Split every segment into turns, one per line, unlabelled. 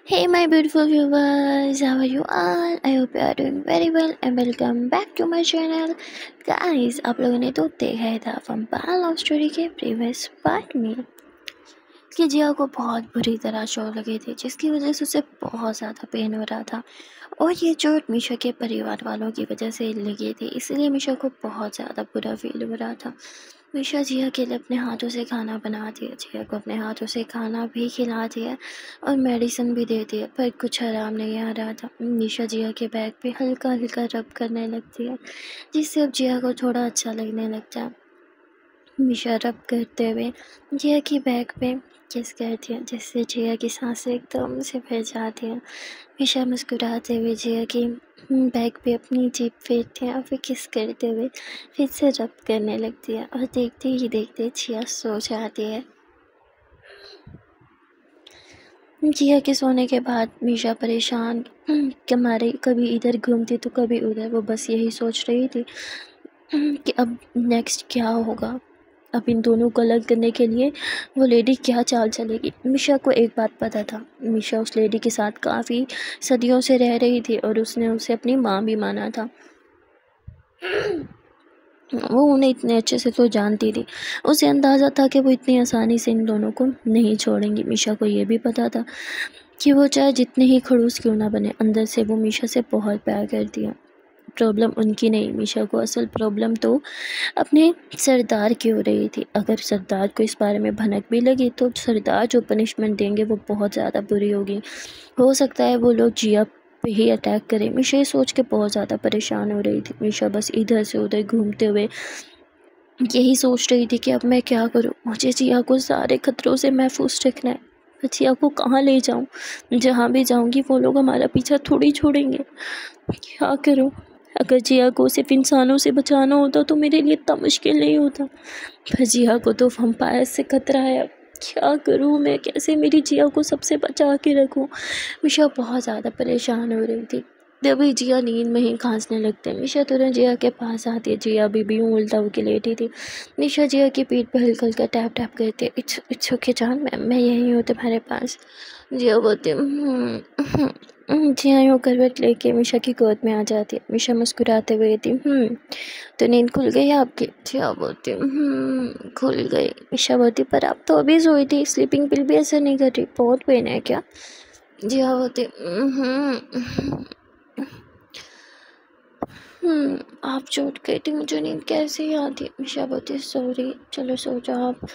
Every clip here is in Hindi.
Hey, my beautiful viewers, how are you all? I hope you are doing very well and welcome back to my channel. Guys, आप लोगों ने तो देखा ही था वंपायर लव स्टोरी के प्रीवियस पार्ट में कि जिया को बहुत बुरी तरह चोट लगी थी, जिसकी वजह से उसे बहुत ज़्यादा पेन हो रहा था। और ये चोट मीशा के परिवार वालों की वजह से लगी थी, इसलिए मीशा को बहुत ज़्यादा बुरा फील हो रहा था। मीशा जिया के लिए अपने हाथों से खाना बना दिया, जिया को अपने हाथों से खाना भी खिला दिया और मेडिसिन भी दे दिया, पर कुछ आराम नहीं आ रहा था। मीशा जिया के बैक पे हल्का हल्का रब करने लगती है, जिससे अब जिया को थोड़ा अच्छा लगने लगता है। मीशा रब करते हुए जिया की बैक पे किस करती है, जिससे जिया की सांसें एकदम से फैल जाती हैं। मीशा मुस्कुराते हुए जिया की बैक पे अपनी जीभ फेरती है और फिर किस करते हुए फिर से रब करने लगती है और देखते ही देखते जिया सो जाती है। जिया के सोने के बाद मीशा परेशान के मारे कभी इधर घूमती तो कभी उधर। वो बस यही सोच रही थी कि अब नेक्स्ट क्या होगा, अब इन दोनों को अलग करने के लिए वो लेडी क्या चाल चलेगी। मीशा को एक बात पता था, मीशा उस लेडी के साथ काफ़ी सदियों से रह रही थी और उसने उसे अपनी माँ भी माना था। वो उन्हें इतने अच्छे से तो जानती थी, उसे अंदाज़ा था कि वो इतनी आसानी से इन दोनों को नहीं छोड़ेंगी। मीशा को ये भी पता था कि वो चाहे जितने ही खड़ूस क्यों ना बने, अंदर से वो मीशा से बहुत प्यार करती है। प्रॉब्लम उनकी नहीं, मीशा को असल प्रॉब्लम तो अपने सरदार की हो रही थी। अगर सरदार को इस बारे में भनक भी लगी तो सरदार जो पनिशमेंट देंगे वो बहुत ज़्यादा बुरी होगी। हो सकता है वो लोग जिया पे ही अटैक करें। मीशा ये सोच के बहुत ज़्यादा परेशान हो रही थी। मीशा बस इधर से उधर घूमते हुए यही सोच रही थी कि अब मैं क्या करूं। मुझे जिया को सारे खतरों से महफूज रखना है। मैं जिया को कहाँ ले जाऊं? जहाँ भी जाऊंगी वो लोग हमारा पीछा थोड़ी छोड़ेंगे। क्या करूं? अगर जिया को सिर्फ इंसानों से बचाना होता तो मेरे लिए इतना मुश्किल नहीं होता, पर जिया को तो वंपायर से खतरा है। अब क्या करूं मैं? कैसे मेरी जिया को सबसे बचा के रखूं? मीशा बहुत ज़्यादा परेशान हो रही थी। तभी जिया नींद में ही खांसने लगते। मीशा तुरंत जिया के पास आती है। जिया अभी यूँ उल्टा होके लेटी थी। मीशा जिया की पीठ पर हल्का हल्का टैप टैप करती है। इट्स ओके जान, मैं यहीं हूँ तुम्हारे पास। जिया बोलती जिया यूँ करवट लेके मीशा की गोद में आ जाती है। मीशा मुस्कुराते हुए कहती तो नींद खुल गई आपकी? जिया बोलती खुल गई। मीशा बोलती पर आप तो अभी सोई थी, स्लीपिंग पिल भी असर नहीं कर रही, बहुत पेन है क्या? जिया बोलती आप चोट गई थी, मुझे नींद कैसे ही आती। मीशा बोलती सॉरी, चलो सो जाओ आप।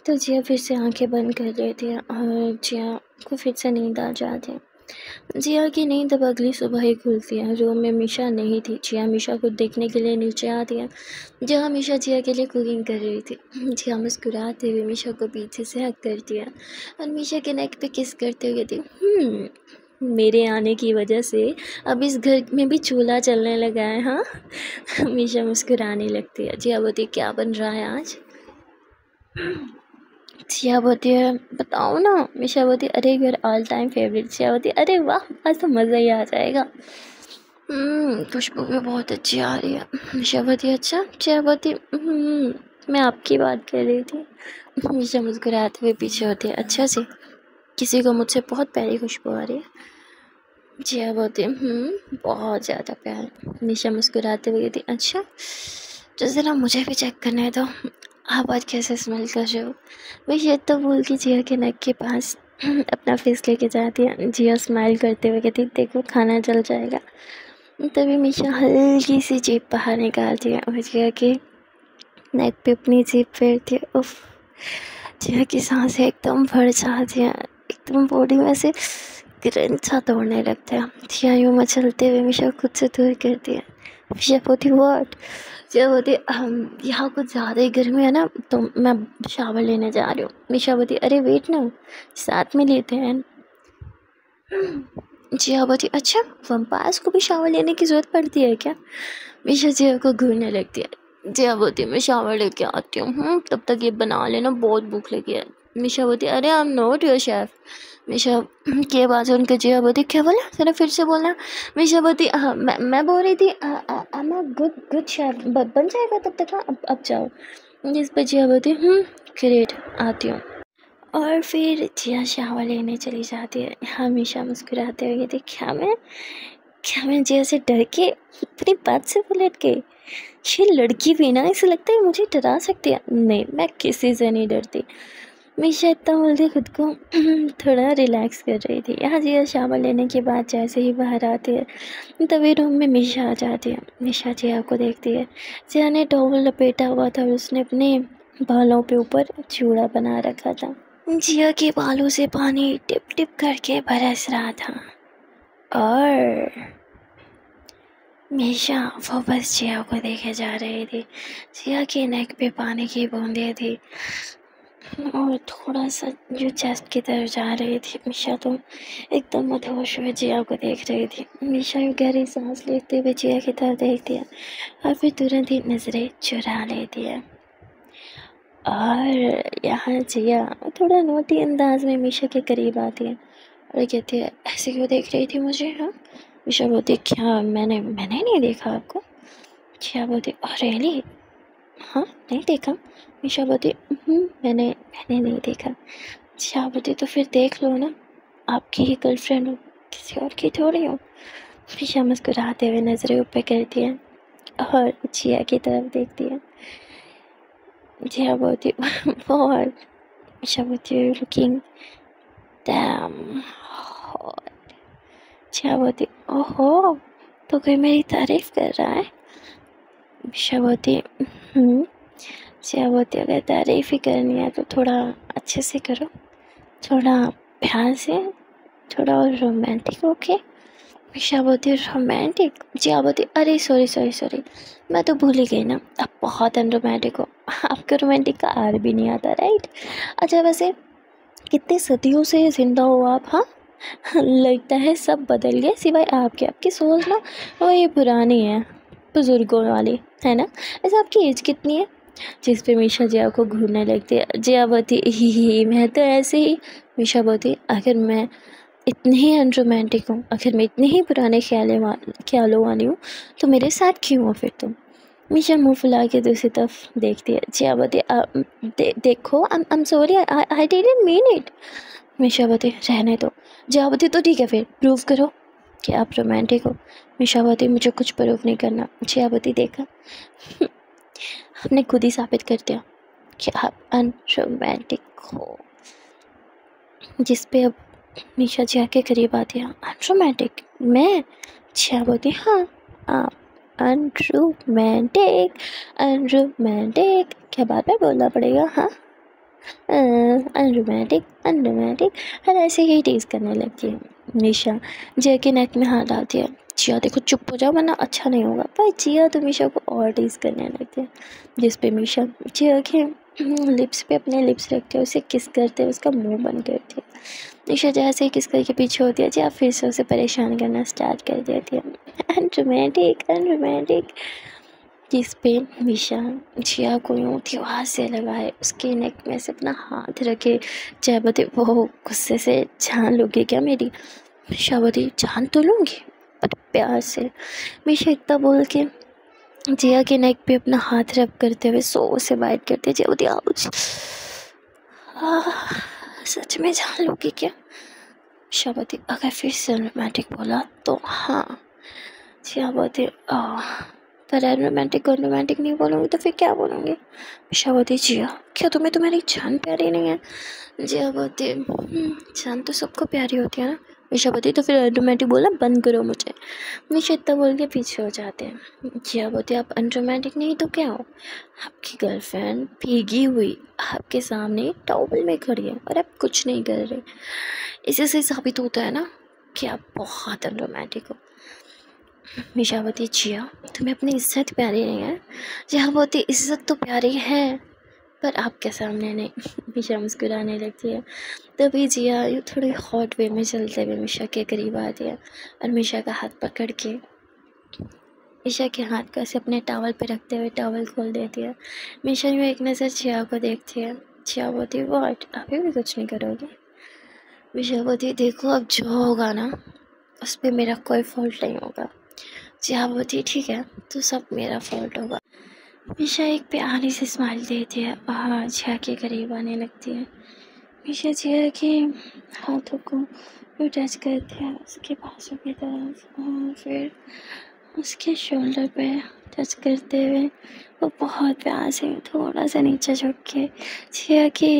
तो जिया फिर से आंखें बंद कर लेती है और जिया को फिर से नींद आ जाती है। जिया की नींद अब अगली सुबह ही खुलती है। रूम में मीशा नहीं थी। जिया मीशा को देखने के लिए नीचे आती है, जहाँ मीशा जिया के लिए कुकिंग कर रही थी। जिया मुस्कुराते हुए मीशा को पीछे से हक करती है और मीशा के नेक पे किस करते हुए कहती मेरे आने की वजह से अब इस घर में भी चूल्हा चलने लगा है। हाँ मीशा मुस्कुराने लगती है। जिया बोलती क्या बन रहा है आज? जिया बोलती है बताओ ना। मीशा बोलती अरे योर ऑल टाइम फेवरेट। जिया बोलती अरे वाह, आज तो मज़ा ही आ जाएगा। खुशबू भी बहुत अच्छी आ रही है। मीशा बोलती अच्छा। जिया बोलती मैं आपकी बात कर रही थी। मीशा मुस्कुराते हुए पीछे होती है। अच्छा से किसी को मुझसे बहुत प्यारी खुशबू आ रही है। जिया बोलती बहुत ज़्यादा प्यार। मीशा मुस्कुराते हुए कहती अच्छा तो ज़रा मुझे भी चेक करने दो, आप आज कैसे स्मेल कर रहे हो। मैं ये तो बोल के जिया के नेक के पास अपना फेस लेके जाती है। जिया स्माइल करते हुए कहती देखो खाना जल जाएगा। तभी मीशा हल्की सी जीभ बाहर निकालती है और जिया के नेक पे अपनी जीभ फेरती है। उफ, जिया की सांसें एकदम भर जाती हैं, एकदम बॉडी में से करंट सा दौड़ने लगता है। जिया यूँ मचलते हुए मीशा खुद से दूर करती है। मीशा बोलती व्हाट? जिया बोलती यहाँ कुछ ज़्यादा ही गर्मी है ना, तो मैं शावर लेने जा रही हूँ। मीशा बोलती अरे वेट ना, साथ में लेते हैं। जिया बोलती अच्छा वंपायर्स को भी शावर लेने की ज़रूरत पड़ती है क्या? मीशा जिया को घूरने लगती है। जिया बोलती मैं शावर लेके आती हूँ, तब तक ये बना लेना, बहुत भूख लगी है। मीशा बोलती अरे I am not your chef. Misha की आवाज़ सुन के जिया बोलती क्या बोला, ज़रा फिर से बोलना। मीशा बोलती हाँ मैं बोल रही थी I am a good chef, बन जाएगा तब तक। हाँ अब जाओ। जिस पर जिया बोलती ग्रेट, आती हूँ। और फिर जिया शावर लेने चली जाती है। हमेशा मुस्कुराते हुए कहती, क्या मैं जिया से डर के अपनी बात से पलट गई? ये लड़की भी ना, ऐसा लगता है मुझे डरा सकती है। नहीं, मैं किसी से नहीं डरती। मीशा इतना बोलती खुद को थोड़ा रिलैक्स कर रही थी। यहाँ जिया शावर लेने के बाद जैसे ही बाहर आती है तभी रूम में मीशा आ जाती है। मीशा जिया को देखती है। जिया ने टॉवल लपेटा हुआ था और उसने अपने बालों पे ऊपर चूड़ा बना रखा था। जिया के बालों से पानी टिप टिप करके बरस रहा था और मीशा वो बस जिया को देखे जा रही थी। जिया के नेक पे पानी की बूंदें थी और थोड़ा सा जो चेस्ट की तरफ जा रही थी। मीशा तो एकदम मदहोश हुए जिया को देख रही थी। मीशा गहरी सांस लेते हुए जिया की तरफ देखती है और फिर तुरंत ही नज़रें चुरा लेती है। और यहाँ जिया थोड़ा नोटी अंदाज में मीशा के करीब आती है और कहती है, ऐसे क्यों देख रही थी मुझे? हाँ, मीशा बोलती, क्या मैंने नहीं देखा आपको? जिया बोलती, रियली? हाँ, नहीं देखा। मीशा बोलती, मैंने नहीं देखा। जिया बोलती, तो फिर देख लो ना, आपकी ही गर्लफ्रेंड हो, किसी और की थोड़ी हो। मीशा मुस्कुराते हुए नज़रें ऊपर करती है और जिया की तरफ देखती है। जिया बोलती, बहुत। मीशा बोलती, लुकिंग डैम हॉट। जिया बोलती, ओहो, तो कोई मेरी तारीफ कर रहा है? मीशा बोलती, जिया बोलती, अगर तारीफ ही करनी है तो थोड़ा अच्छे से करो, थोड़ा प्यार से, थोड़ा और रोमांटिक होके। मीशा बोलती, रोमांटिक? जिया बोलती, अरे सॉरी, मैं तो भूल ही गई ना, आप बहुत अनरोमांटिक हो। आपको रोमांटिक का आर भी नहीं आता, राइट? अच्छा, वैसे कितने सदियों से ज़िंदा हो आप? हाँ, लगता है सब बदल गए सिवाय आपकी सोच ना वही पुरानी है, बुजुर्गों वाली, है ना? ऐसे आपकी एज कितनी है? जिस पे मीशा जिया को घूरने लगती है। जिया बोलती, ही मैं तो ऐसे ही। मीशा बोलती, अगर मैं इतनी ही अनरोमांटिक हूँ, अगर मैं इतनी ही पुराने ख्यालों वाली हूँ तो मेरे साथ क्यों हो फिर तुम? मीशा मुँह फुला के दूसरी तरफ देखती है। जिया बोलती, देखो, I am sorry, I didn't mean it. Misha बोलती, रहने दो। जिया बोलती, तो ठीक है, फिर प्रूव करो कि आप रोमांटिक हो। मीशा बोलती, मुझे कुछ प्रूफ नहीं करना। जिया बोलती, देखा, आपने खुद ही साबित कर दिया कि आप अनरोमांटिक हो। जिस पे अब मीशा जिया के करीब आती है। अनरोमांटिक? मैं? जिया बोलती, हाँ, आप अनरोमांटिक। क्या बात है, बोलना पड़ेगा? हाँ, अनरोमांटिक। हर ऐसे ही टीज करने लगती है। मीशा जिया के नेक में हाथ डालती है। जिया, देखो, चुप हो जाओ वरना अच्छा नहीं होगा। भाई जिया तो मीशा को और टीज करने लगती है, जिस पे मीशा जिया के लिप्स पे अपने लिप्स रख के उसे किस करते उसका मुंह बंद करती है। मीशा जैसे ही किस करके पीछे होती है, जिया फिर से उसे परेशान करना स्टार्ट कर देती है। अनरोमांटिक, जिस पे मीशा जिया को यूँ दीवार से लगाए उसके नेक में से अपना हाथ रखे। जया बोती, वो गुस्से से, जान लोगे क्या मेरी? मीशा बोती, जान तो लूँगी पर प्यार से। मीशा इतना बोल के जिया के नेक पे अपना हाथ रब करते हुए सो से बाइट करते। जिया बोती, आउच, सच में जान लोगे क्या? मीशा बोती, अगर फिर से रोमांटिक बोला तो हाँ। जिया बोती, पर रोमांटिक नहीं बोलूँगी तो फिर क्या बोलूँगी? मीशा बोती, जिया, क्या तुम्हें तुम्हारी जान प्यारी नहीं है? जिया बोती, जान तो सबको प्यारी होती है ना। मीशा बोती, तो फिर रोमांटिक बोलना बंद करो मुझे। मीशा इतना बोल के पीछे हो जाते हैं। जिया बोती, आप अनरोमांटिक नहीं तो क्या हो? आपकी गर्लफ्रेंड भीगी हुई आपके सामने टॉवल में खड़ी है और आप कुछ नहीं कर रहे। इसी से साबित होता है ना कि आप बहुत अनरोमांटिक हो। मीशा बोती, जिया, तुम्हें अपनी इज्जत प्यारी नहीं है? जिया बोती, इज्जत तो प्यारी है पर आपके सामने नहीं। मीशा मुस्कुराने लगती है। तभी जिया यूँ थोड़ी हॉट वे में चलते हुए मीशा के करीब आती है और मीशा का हाथ पकड़ के मीशा के हाथ को ऐसे अपने टॉवल पे रखते हुए टॉवल खोल देती है। मीशा यूँ एक नज़र जिया को देखती है। जिया बोती, व्हाट, अभी भी कुछ नहीं करोगे? मीशा बोती, देखो, अब जो होगा ना उस पर मेरा कोई फॉल्ट नहीं होगा। जिया बोती, ठीक है, तो सब मेरा फॉल्ट होगा। मीशा एक प्यारी सी स्माइल देती है और जिया के करीब आने लगती है। मीशा जिया के हाथों को टच करते हैं, उसके बाजू की तरफ, और फिर उसके शोल्डर पे टच करते हुए वो बहुत प्यार से थोड़ा सा नीचे झुक के जिया के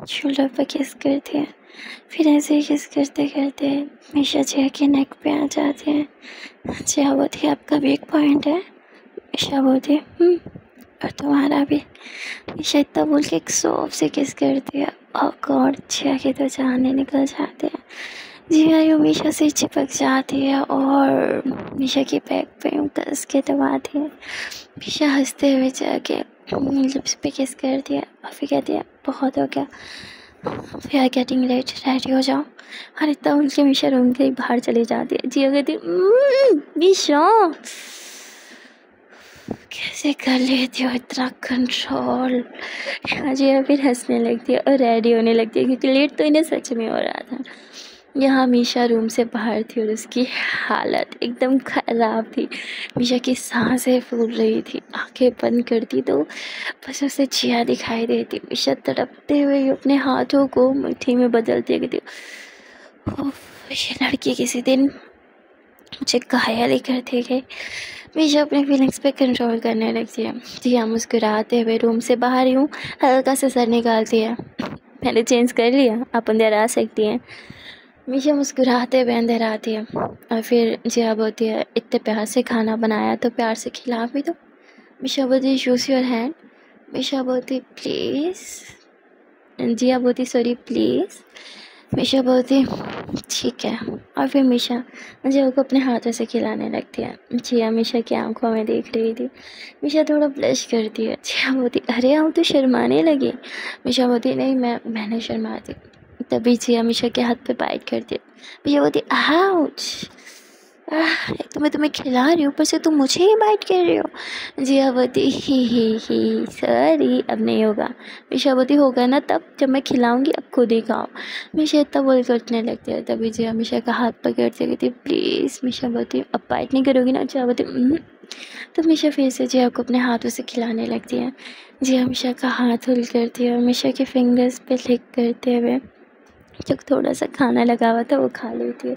शोल्डर पर किस करते हैं। फिर ऐसे ही किस करते करते मीशा जिया के नेक पे आ जाते हैं। जिया बोलती है आपका वीक पॉइंट है। मीशा बोलती है और तुम्हारा भी। मीशा इतना बोल के एक सॉफ्ट से किस करती है और गॉड जिया के तो जाने निकल जाते हैं। जिया यूँ मीशा से चिपक जाती है और मीशा की बैक पे यूँ कस के दबाती है। मीशा हंसते हुए जाके लिप्स पे किस करती है और फिर कहती है बहुत हो गया, we are getting late, ready हो जाओ। और इतना बोल के मीशा रूम के बाहर चली जाती है। जिया कहती है मीशा कैसे कर लेती हो इतना कंट्रोल। जिया फिर हंसने लगती है और रेडी होने लगती है क्योंकि लेट तो इन्हें सच में हो रहा था। यहाँ मीशा रूम से बाहर थी और उसकी हालत एकदम ख़राब थी। मीशा की सांसें फूल रही थी, आंखें बंद करती तो बस उसे जिया दिखाई देती। मीशा तड़पते हुए अपने हाथों को मुट्ठी में बदलती कहती, ये लड़की किसी दिन मुझे घायल ही कर देगी। मीशा अपने फीलिंग्स पे कंट्रोल करने लगती है। जिया मुस्कुराते हुए रूम से बाहर यूँ हल्का सा सर निकालती है। मैंने चेंज कर लिया, आप अंदर आ सकती हैं। मीशा मुस्कुराते हुए अंदर आती है और फिर जिया बोलती है इतने प्यार से खाना बनाया तो प्यार से खिला भी दो। मीशा बोलती शूज़ योर हैंड। मीशा बोलती प्लीज़। जिया बोलती सॉरी प्लीज़। मीशा बोलती ठीक है और फिर मीशा जिया को अपने हाथों से खिलाने लगती है। जिया मीशा की आंखों में देख रही थी। मीशा थोड़ा ब्लश करती है। जिया बोलती अरे आप तो शर्माने लगी। मीशा बोलती नहीं मैंने शर्मा दी। तभी जिया मीशा के हाथ पे बाइट करती है। मीशा बोलती आउच, एक तो मैं तुम्हें खिला रही हूँ ऊपर से तुम मुझे ही बाइट कर रही हो। जिया बोलती ही सॉरी अब नहीं होगा। मीशा बोलती होगा ना तब जब मैं खिलाऊंगी, अब खुद ही खाओ। मीशा इतना बोल कर उठने लगती है। तभी जिया मीशा का हाथ पकड़ती कहती प्लीज़। मीशा बोलती अब बाइट नहीं करोगी ना। जिया बोलती तो मीशा फिर से जिया को अपने हाथों से खिलाने लगती है। जिया मीशा का हाथ होल्ड करती है और मीशा के फिंगर्स पे लिक करते हुए जो थोड़ा सा खाना लगा हुआ था वो खा लेती है।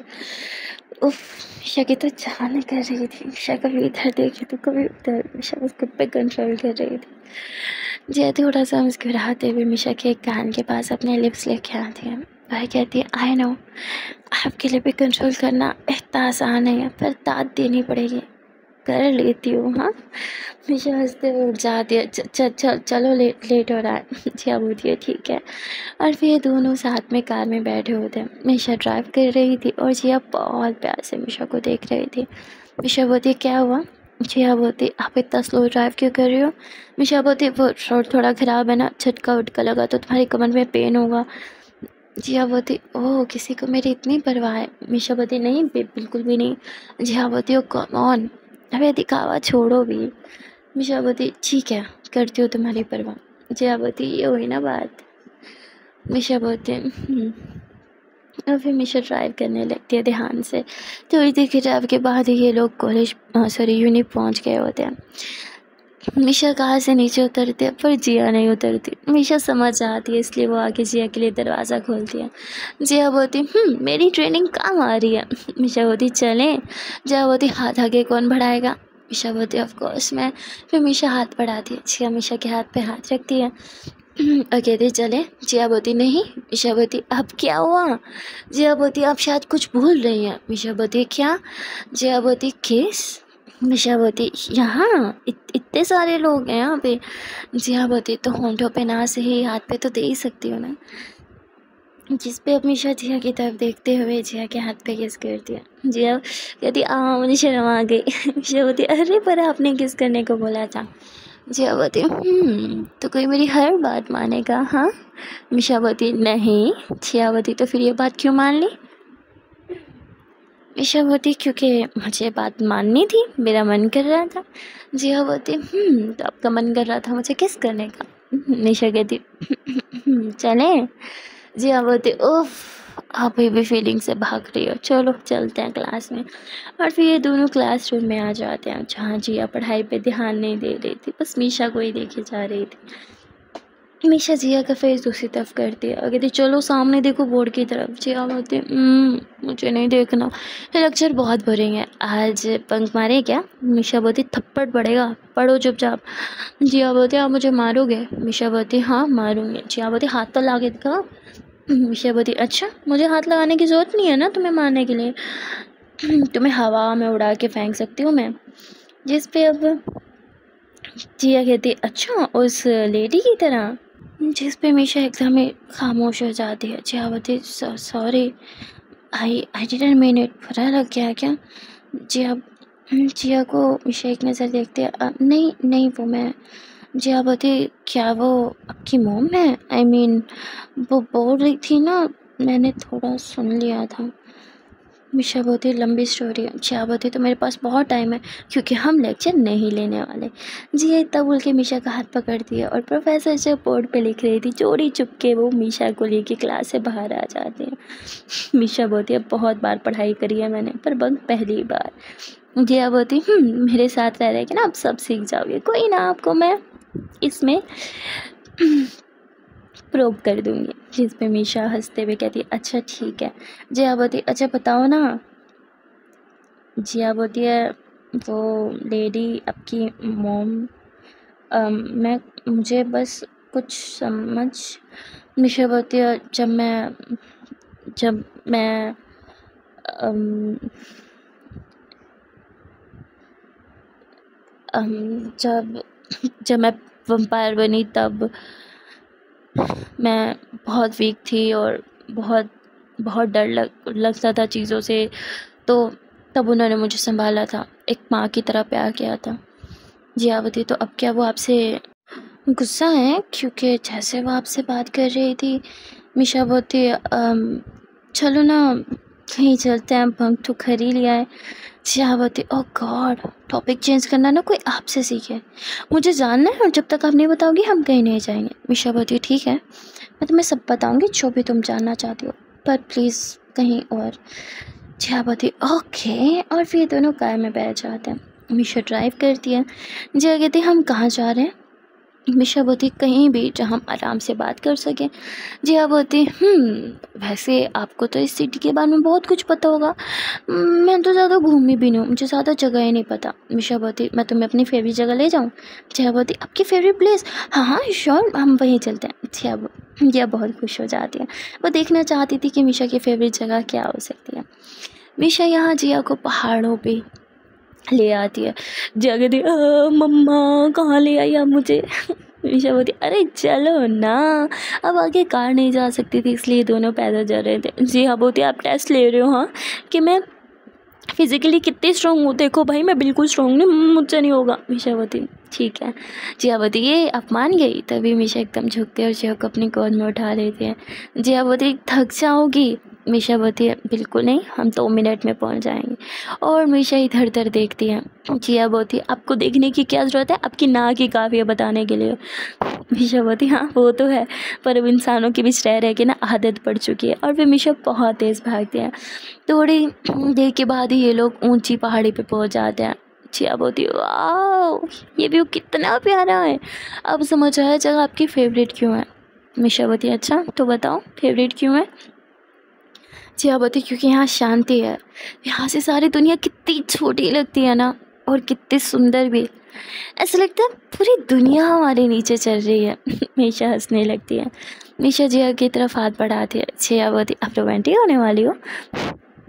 उफ, मीशा की तो जान कर रही थी। मीशा कभी इधर देखी तो कभी उधर। मीशा बस खुद पे कंट्रोल कर रही थी। जिया थोड़ा सा मुस्कुराते हुए मीशा के कान के पास अपने लिप्स लेके आती है। वह कहती है आई नो आपके लिए भी कंट्रोल करना इतना आसान नहीं है, पर दाद देनी पड़ेगी, कर लेती हूँ। हाँ, मीशा हंसते हुए उठ जाती है। चलो लेट हो रहा है। जिया बोलती है ठीक है और फिर दोनों साथ में कार में बैठे होते हैं। मीशा ड्राइव कर रही थी और जिया बहुत प्यार से मीशा को देख रही थी। मीशा बोलती क्या हुआ। जिया बोलती आप इतना स्लो ड्राइव क्यों कर रही हो। मीशा बोलती वो रोड थोड़ा ख़राब है ना, झटका उटका लगा तो तुम्हारी कमर में पेन होगा। जिया बोलती ओह किसी को मेरी इतनी परवाह है। मीशा बोलती नहीं बिल्कुल भी नहीं। जिया बोलती ओ कम ऑन, अबे दिखावा छोड़ो भी। मीशा बोलती ठीक है करती हूँ तुम्हारी परवाह। जिया बोलती ये हुई ना बात। मीशा बोलती और फिर मीशा ड्राइव करने लगती है ध्यान से। थोड़ी देर के ड्राइव के बाद ये लोग कॉलेज यूनि पहुँच गए होते हैं। मीशा कार से नीचे उतरती है पर जिया नहीं उतरती। मीशा समझ जाती है इसलिए वो आके जिया के लिए दरवाज़ा खोलती है। जिया बोलती मेरी ट्रेनिंग काम आ रही है। मीशा बोलती चलें। जिया बोलती हाथ आगे कौन बढ़ाएगा। मीशा बोलती ऑफ कोर्स मैं। फिर मीशा हाथ बढ़ाती है। जिया मीशा के हाथ पे हाथ रखती है और कहती चले। जिया बोलती नहीं। मीशा बोलती अब क्या हुआ। जिया बोलती आप शायद कुछ भूल रही हैं। मीशा बोलती क्या। जिया बोलती किस। मीशा बोलती यहाँ इतने सारे लोग हैं यहाँ पे। जिया बोलती तो होंठों पे ना सही हाथ पे तो दे ही सकती हो ना। जिस पे अब मीशा जिया की तरफ देखते हुए जिया के हाथ पे किस कर दिया। जिया कहती मुझे शर्म आ गई। मीशा बोलती अरे पर आपने किस करने को बोला था। जिया बोलती तो कोई मेरी हर बात मानेगा। हाँ। मीशा बोलती नहीं। जिया बोलती तो फिर ये बात क्यों मान ली। मीशा बोलती क्योंकि मुझे बात माननी थी, मेरा मन कर रहा था। जिया बोलती तो आपका मन कर रहा था मुझे किस करने का। मीशा कहती चलें। जिया बोलती उफ आप भी फीलिंग से भाग रही हो, चलो चलते हैं क्लास में। और फिर ये दोनों क्लासरूम में आ जाते हैं जहाँ जिया पढ़ाई पे ध्यान नहीं दे रही थी, बस मीशा को ही देखे जा रही थी। मीशा जिया का फेस दूसरी तरफ करती है और कहती चलो सामने देखो बोर्ड की तरफ। जिया बोलती मुझे नहीं देखना, ये लेक्चर बहुत बोरिंग है, आज बंक मारे क्या। मीशा बोलती थप्पड़ पड़ेगा, पढ़ो चुपचाप। जिया बोलती आप मुझे मारोगे। मीशा बोलती हाँ मारूंगी। जिया बोलती हाथ तो ला के दिखाओ। मीशा बोलती अच्छा मुझे हाथ लगाने की ज़रूरत नहीं है ना तुम्हें मारने के लिए, तुम्हें हवा में उड़ा के फेंक सकती हूँ मैं। जिस पे अब जिया कहती अच्छा उस लेडी की तरह। जिस पे मीशा एकदम ही खामोश हो जाती है। जिया बोलती sorry, I didn't mean it, बुरा लग गया क्या। जिया जिया को मीशा एक नज़र देखते है। नहीं नहीं वो मैं। जिया बोलती क्या वो आपकी मॉम है, आई मीन वो बोल रही थी ना, मैंने थोड़ा सुन लिया था। मीशा बहुत ही लंबी स्टोरी है। जिया बोलती तो मेरे पास बहुत टाइम है क्योंकि हम लेक्चर नहीं लेने वाले। जिया इतना बोल के मीशा का हाथ पकड़ दिया और प्रोफेसर जब बोर्ड पे लिख रही थी चोरी चुपके वो मीशा को लेके क्लास से बाहर आ जाते हैं। मीशा बोलती है बहुत बार पढ़ाई करी है मैंने पर बंक पहली बार। जिया बोलती मेरे साथ रह रहे के ना आप सब सीख जाओगे, कोई ना आपको मैं इसमें प्रोब कर दूँगी। जिस पे मीशा हंसते हुए कहती अच्छा ठीक है। जिया बोलती अच्छा बताओ ना। जिया बोलती है वो लेडी आपकी मॉम, मैं मुझे बस कुछ समझ। मीशा बोलती है जब मैं अम, जब जब मैं वम्पायर बनी तब मैं बहुत वीक थी और बहुत बहुत डर लगता था चीज़ों से, तो तब उन्होंने मुझे संभाला था, एक माँ की तरह प्यार किया था। जिया बोलती तो अब क्या वो आपसे गुस्सा है क्योंकि जैसे वो आपसे बात कर रही थी। मीशा बोलती चलो ना कहीं चलते हैं, बंक तो कर ही लिया है। जिया बोलती ओह गॉड, टॉपिक चेंज करना ना कोई आपसे सीखे, मुझे जानना है और जब तक आप नहीं बताओगी हम कहीं नहीं जाएंगे। मीशा बोलती ठीक है मैं तुम्हें सब बताऊंगी जो भी तुम जानना चाहती हो, पर प्लीज़ कहीं और। जिया बोलती ओके, और फिर दोनों कार में बैठ जाते हैं। मीशा ड्राइव करती है। जिया कहती हम कहाँ जा रहे हैं। मीशा बोलती कहीं भी जहाँ हम आराम से बात कर सकें। जिया बोलती वैसे आपको तो इस सिटी के बारे में बहुत कुछ पता होगा, मैं तो ज़्यादा घूमी भी नहीं हूँ, मुझे ज़्यादा जगह ही नहीं पता। मीशा बोलती मैं तुम्हें अपनी फेवरेट जगह ले जाऊँ। जिया बोलती आपकी फेवरेट प्लेस, हाँ हाँ श्योर हम वहीं चलते हैं। जिया बहुत खुश हो जाती है, वो देखना चाहती थी कि मीशा की फेवरेट जगह क्या हो सकती है। मीशा यहाँ जिया को पहाड़ों पे ले आती है। जिया कहती मम्मा कहाँ ले आई आप मुझे। मीशा बोलती अरे चलो ना, अब आगे कार नहीं जा सकती थी इसलिए दोनों पैदल जा रहे थे। जिया बोलती आप टेस्ट ले रहे हो हाँ कि मैं फिज़िकली कितनी स्ट्रॉन्ग हूँ, देखो भाई मैं बिल्कुल स्ट्रॉन्ग नहीं, मुझसे नहीं होगा। मीशा बोलती ठीक है। जिया बोलती ये आप मान गई। तभी मीशा एकदम झुकते और जिया को अपनी गोद में उठा लेते हैं। जिया बोलती थक जाओगी। मीशा बोलती है बिल्कुल नहीं, हम 2 मिनट में पहुंच जाएंगे। और मीशा इधर उधर देखती है। जिया बोलती है आपको देखने की क्या ज़रूरत है, आपकी नाक ही काफ़ी है बताने के लिए। मीशा बोलती हाँ वो तो है, पर अब इंसानों के बीच रह रह के ना आदत पड़ चुकी है। और फिर मीशा बहुत तेज़ भागती है। थोड़ी देर के बाद ही ये लोग ऊंची पहाड़ी पे पहुंच जाते हैं। जिया बोलती वाह ये व्यू कितना प्यारा है, अब समझ आया जगह आपकी फ़ेवरेट क्यों है। मीशा बोलती अच्छा तो बताओ फेवरेट क्यों है। जिया बोलती क्योंकि यहाँ शांति है, यहाँ से सारी दुनिया कितनी छोटी लगती है ना, और कितनी सुंदर भी। ऐसा लगता है पूरी दुनिया हमारे नीचे चल रही है। मीशा हंसने लगती है। मीशा जिया की तरफ हाथ बढ़ाती है। जिया बोलती आप रोमांटिक होने वाली हो।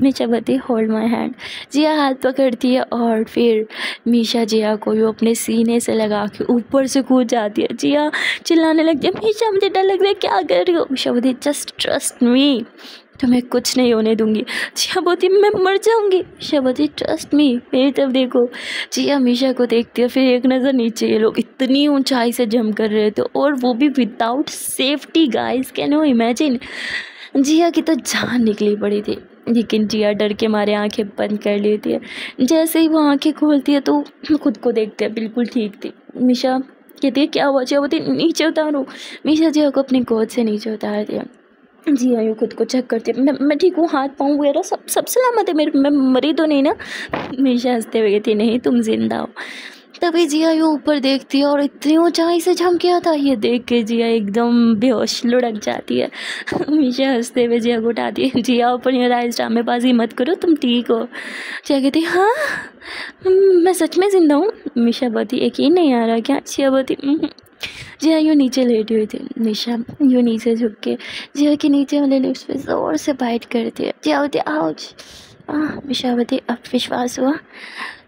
मीशा बोलती होल्ड माई हैंड। जिया हाथ पकड़ती है और फिर मीशा जिया को वो अपने सीने से लगा के ऊपर से कूद जाती है। जिया चिल्लाने लगती है मीशा मुझे डर लग रहा है, क्या कर रही हो। मीशा बोलती जस्ट ट्रस्ट मी, तुम्हें कुछ नहीं होने दूंगी। जिया बोलती मैं मर जाऊंगी। मीशा बोलती ट्रस्ट मी, मेरी तरफ देखो। जिया मीशा को देखती है, फिर एक नज़र नीचे, ये लोग इतनी ऊंचाई से जंप कर रहे थे और वो भी without safety. Guys can you imagine. Jiya की तो जान निकली पड़ी थी, लेकिन जिया डर के मारे आंखें बंद कर लेती है। जैसे ही वो आंखें खोलती है तो खुद को देखते हैं बिल्कुल ठीक थी। मीशा कहती है क्या हुआ। जिया बोलती नीचे उतारो। मीशा जिया को अपनी गोद से नीचे उतार दिया। जिया यूँ खुद को चेक करती है, मैं ठीक हूँ, हाथ पाँव वगैरह सब सलामत है, मैं मरी तो नहीं ना। मीशा हंसते हुए कहती नहीं तुम जिंदा हो। तभी जिया यूँ ऊपर देखती है और इतनी ऊंचाई से झमकिया था। ये देख के जिया एकदम बेहोश लुढ़क जाती है। मीशा हंसते हुए जिया को उठाती है, जिया ऊपर ये राइस ड्रामेबाजी मत करो, तुम ठीक हो। जिया कहती हाँ मैं सच में जिंदा हूँ। मीशा बोलती यकीन नहीं आ रहा क्या? जिया बोलती जिया यूँ नीचे लेटी हुई थी। मीशा यूँ नीचे झुक के जिया के नीचे वाले लिप्स पे ज़ोर से बाइट करती है। जिया बोलती आउच। मीशा बोलती अब विश्वास हुआ?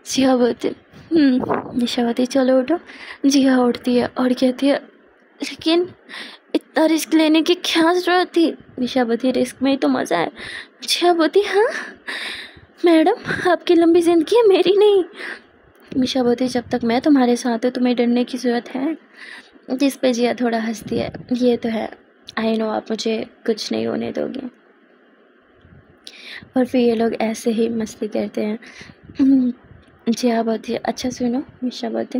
जिया बोलती मीशा बोलती चलो उठो। जिया उठती है और कहती है लेकिन इतना रिस्क लेने की क्या ज़रूरत थी? मीशा बोलती रिस्क में ही तो मज़ा है। जिया बोलती हाँ मैडम आपकी लंबी ज़िंदगी है, मेरी नहीं। मीशा बोलती जब तक मैं तुम्हारे साथ हूँ तुम्हें डरने की ज़रूरत है। जिस पे जिया थोड़ा हंसती है। ये तो है, आई नो आप मुझे कुछ नहीं होने दोगे। और फिर ये लोग ऐसे ही मस्ती करते हैं। जिया बोलती है अच्छा सुनो। मीशा बोलती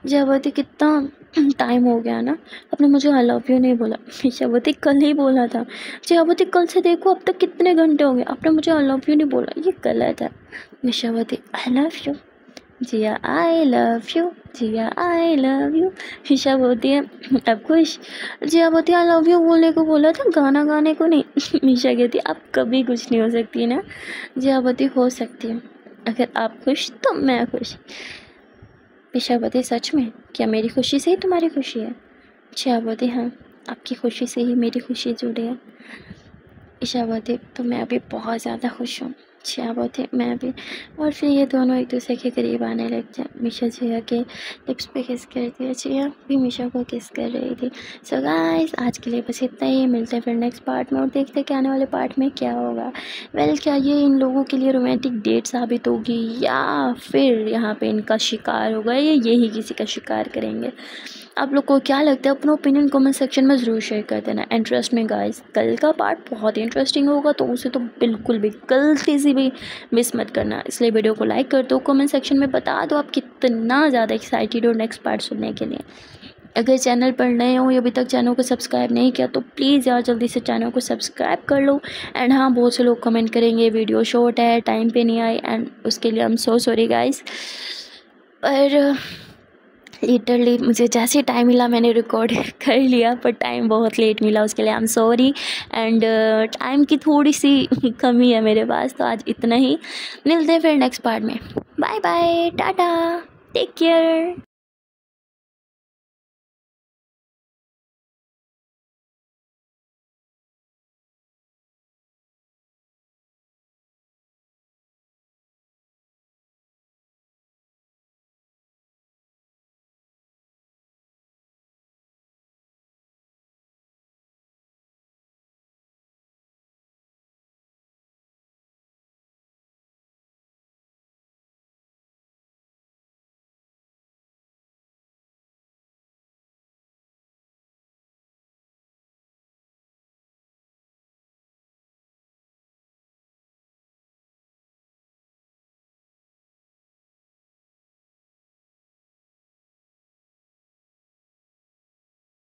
जिया बोलती कितना टाइम हो गया ना, आपने मुझे आई लव यू नहीं बोला। मीशा बोलती कल ही बोला था। जिया बोलती कल से देखो अब तक कितने घंटे हो गए, आपने मुझे आई लव यू नहीं बोला, ये गलत है। मीशा बोलती I love you. Jiya I love you. Jiya I love you. Misha बोलती है अब खुश। जिया बोलती आई लव यू बोलने को बोला था, गाना गाने को नहीं। मीशा कहती अब कभी कुछ नहीं हो सकती ना। जिया बोलती हो सकती है, अगर आप खुश तो मैं खुश। मीशा बोलती सच में? क्या मेरी खुशी से ही तुम्हारी खुशी है? जिया बोलती हाँ आपकी खुशी से ही मेरी खुशी जुड़ी है। मीशा बोलती तो मैं अभी बहुत ज़्यादा खुश हूँ। जिया बोलती मैं भी। और फिर ये दोनों एक दूसरे के करीब आने लगते हैं। मीशा जिया के लिप्स पे किस करती है, जिया भी मीशा को किस कर रही थी। सो गाइस आज के लिए बस इतना ही, मिलते हैं फिर नेक्स्ट पार्ट में और देखते हैं कि आने वाले पार्ट में क्या होगा। क्या ये इन लोगों के लिए रोमांटिक डेट साबित होगी या फिर यहाँ पे इनका शिकार होगा या यही किसी का शिकार करेंगे? आप लोग को क्या लगता है? अपना ओपिनियन कमेंट सेक्शन में ज़रूर शेयर कर देना। एंड ट्रस्ट में गाइस कल का पार्ट बहुत ही इंटरेस्टिंग होगा, तो उसे तो बिल्कुल भी गलती से भी मिस मत करना। इसलिए वीडियो को लाइक कर दो, कमेंट सेक्शन में बता दो आप कितना ज़्यादा एक्साइटेड हो नेक्स्ट पार्ट सुनने के लिए। अगर चैनल पर नए हो या अभी तक चैनल को सब्सक्राइब नहीं किया तो प्लीज़ यार जल्दी से चैनल को सब्सक्राइब कर लो। एंड हाँ बहुत से लोग कमेंट करेंगे वीडियो शॉर्ट है, टाइम पे नहीं आई, एंड उसके लिए I am so sorry guys. पर लिटरली मुझे जैसे टाइम मिला मैंने रिकॉर्ड कर लिया, पर टाइम बहुत लेट मिला, उसके लिए आई एम सॉरी। एंड टाइम की थोड़ी सी कमी है मेरे पास, तो आज इतना ही। मिलते हैं फिर नेक्स्ट पार्ट में। Bye bye, tata, take care.